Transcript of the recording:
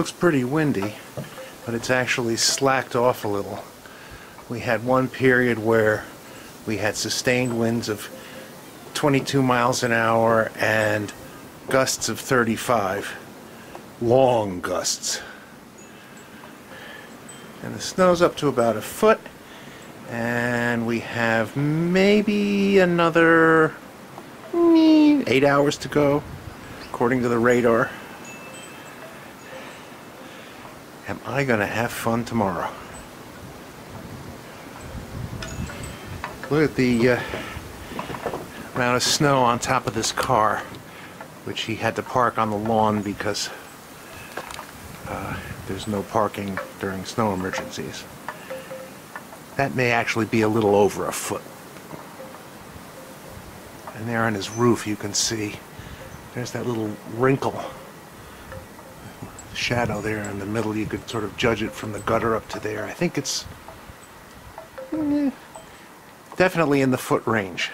Looks pretty windy, but it's actually slacked off a little. We had one period where we had sustained winds of 22 miles an hour and gusts of 35. Long gusts. And the snow's up to about a foot, and we have maybe another 8 hours to go, according to the radar. Am I gonna have fun tomorrow? Look at the amount of snow on top of this car, which he had to park on the lawn because there's no parking during snow emergencies. That may actually be a little over a foot. And there on his roof you can see there's that little wrinkle. Shadow there in the middle. You could sort of judge it from the gutter up to there. I think it's definitely in the foot range.